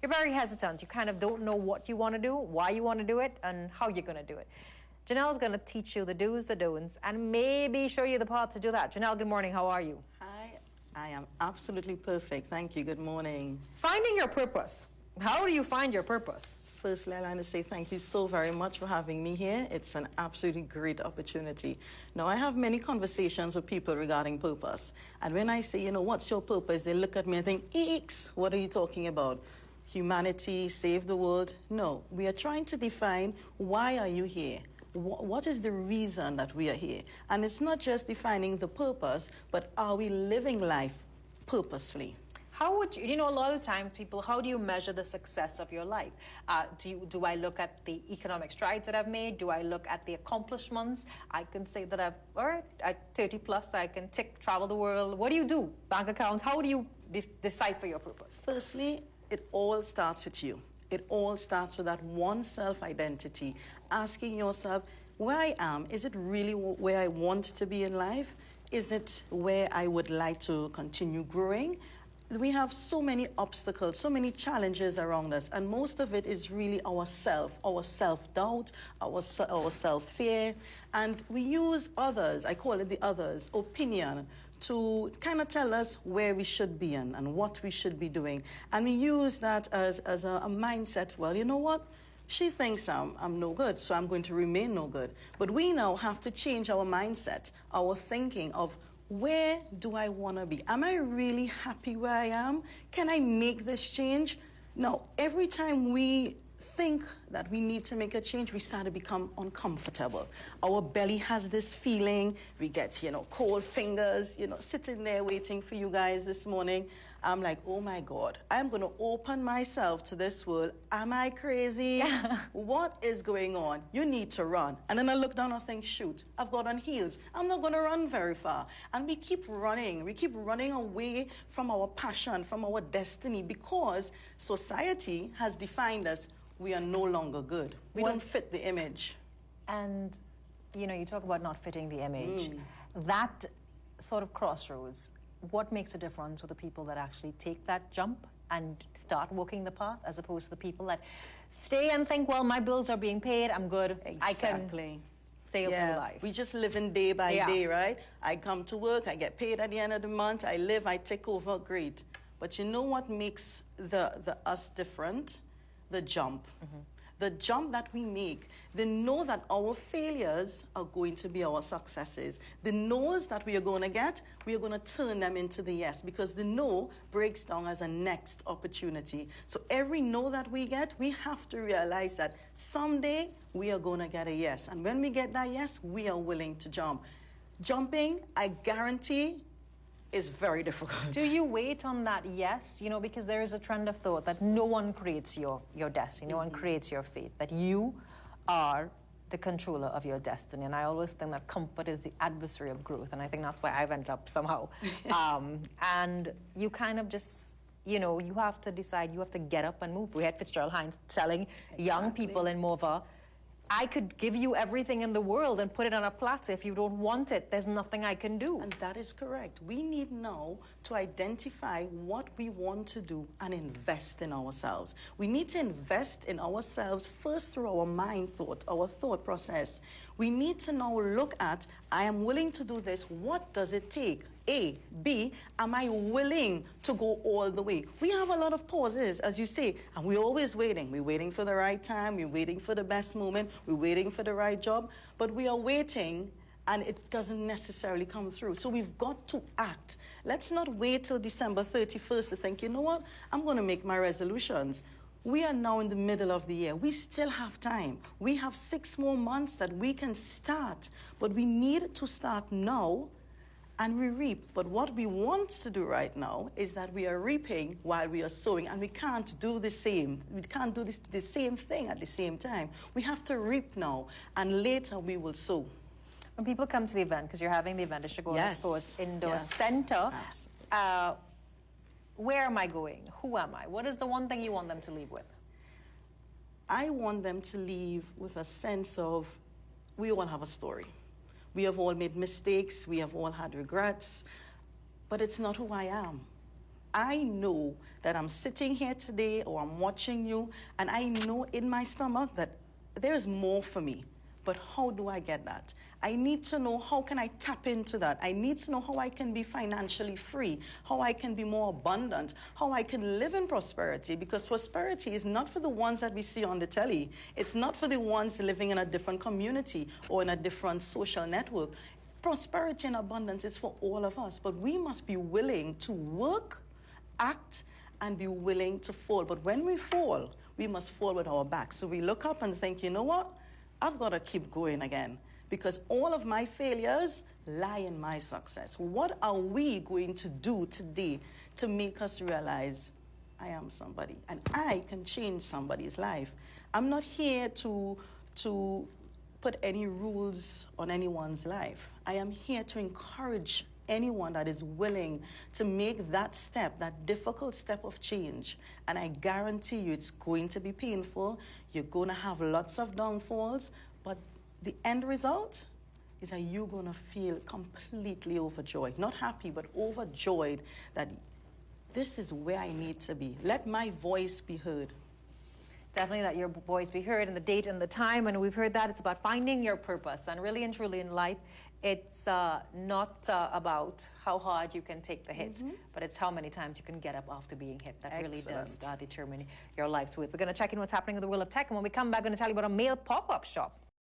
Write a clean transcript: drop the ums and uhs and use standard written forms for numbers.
you're very hesitant. You kind of don't know what you want to do, why you want to do it, and how you're going to do it. Janelle's going to teach you the do's, the don'ts, and maybe show you the path to do that. Janelle, good morning. How are you? Hi, I am absolutely perfect. Thank you. Good morning. Finding your purpose. How do you find your purpose? Firstly, I'd like to say thank you so very much for having me here. It's an absolutely great opportunity. Now, I have many conversations with people regarding purpose. And when I say, what's your purpose? They look at me and think, eeks, what are you talking about? Humanity, save the world? No, we are trying to define why are you here? What is the reason that we are here? And it's not just defining the purpose, but are we living life purposefully? How would you, a lot of times people, how do you measure the success of your life? Do I look at the economic strides that I've made? Do I look at the accomplishments? I can say that at 30 plus, I can travel the world. What do you do? Bank accounts, how do you decipher your purpose? Firstly, it all starts with you. It all starts with that one self-identity, asking yourself, where I am, is it really where I want to be in life? Is it where I would like to continue growing? We have so many obstacles, so many challenges around us, and most of it is really our self-doubt, our self-fear, and we use others, I call it the others, opinion, to kind of tell us where we should be in and what we should be doing. And we use that as a mindset, well, you know what? She thinks I'm no good, so I'm going to remain no good. But we now have to change our mindset, our thinking of, where do I want to be? Am I really happy where I am? Can I make this change? No, every time we think that we need to make a change, we start to become uncomfortable. Our belly has this feeling. We get, cold fingers, sitting there waiting for you guys this morning. I'm like, oh my God, I'm going to open myself to this world. Am I crazy? What is going on? You need to run. And then I look down and think, shoot, I've got on heels. I'm not going to run very far. And we keep running. We keep running away from our passion, from our destiny, because society has defined us. We are no longer good. We don't fit the image. And, you talk about not fitting the image. That sort of crossroads, what makes a difference with the people that actually take that jump and start walking the path, as opposed to the people that stay and think, well, my bills are being paid, I'm good, exactly. I can sail through life. We just living day by day, right? I come to work, I get paid at the end of the month, I live, I take over, great. But you know what makes the us different? The jump. The jump that we make, they know that our failures are going to be our successes. The no's that we are going to get, we are going to turn them into the yes, because the no breaks down as a next opportunity. So every no that we get, we have to realize that someday we are going to get a yes. And when we get that yes, we are willing to jump. Jumping, I guarantee, is very difficult. Do you wait on that yes? Because there is a trend of thought that no one creates your destiny, no one creates your fate, that you are the controller of your destiny. And I always think that comfort is the adversary of growth, and I think that's why I've ended up somehow. And you kind of just, you have to decide, you have to get up and move. We had Fitzgerald Hines telling young people in Mova, I could give you everything in the world and put it on a platter. If you don't want it, there's nothing I can do. And that is correct. We need now to identify what we want to do and invest in ourselves. We need to invest in ourselves first through our mind thought, our thought process. We need to now look at, I am willing to do this. What does it take? A. B, am I willing to go all the way? We have a lot of pauses, as you say, and we're always waiting. We're waiting for the right time. We're waiting for the best moment. We're waiting for the right job. But we are waiting, and it doesn't necessarily come through. So we've got to act. Let's not wait till December 31st to think, you know what, I'm going to make my resolutions. We are now in the middle of the year. We still have time. We have 6 more months that we can start, but we need to start now and we reap. But what we want to do right now is that we are reaping while we are sowing, and we can't do the same. We can't do the same thing at the same time. We have to reap now, and later we will sow. When people come to the event, because you're having the event at Chicago Sports Indoor Center, where am I going? Who am I? What is the one thing you want them to leave with? I want them to leave with a sense of, we all have a story. We have all made mistakes. We have all had regrets. But it's not who I am. I know that I'm sitting here today or I'm watching you, and I know in my stomach that there is more for me. But how do I get that? I need to know how can I tap into that. I need to know how I can be financially free, how I can be more abundant, how I can live in prosperity, because prosperity is not for the ones that we see on the telly. It's not for the ones living in a different community or in a different social network. Prosperity and abundance is for all of us, but we must be willing to work, act, and be willing to fall. But when we fall, we must fall with our back. So we look up and think, you know what? I've got to keep going again, because all of my failures lie in my success. What are we going to do today to make us realize I am somebody and I can change somebody's life? I'm not here to put any rules on anyone's life. I am here to encourage anyone that is willing to make that step, that difficult step of change. And I guarantee you it's going to be painful. You're going to have lots of downfalls, but the end result is that you're going to feel completely overjoyed. Not happy, but overjoyed that this is where I need to be. Let my voice be heard. Definitely let your voice be heard, and the date and the time, and we've heard that it's about finding your purpose. And really and truly in life, it's not about how hard you can take the hit, but it's how many times you can get up after being hit. That really does determine your life's worth. We're going to check in what's happening in the world of tech, and when we come back, we're going to tell you about a mail pop-up shop.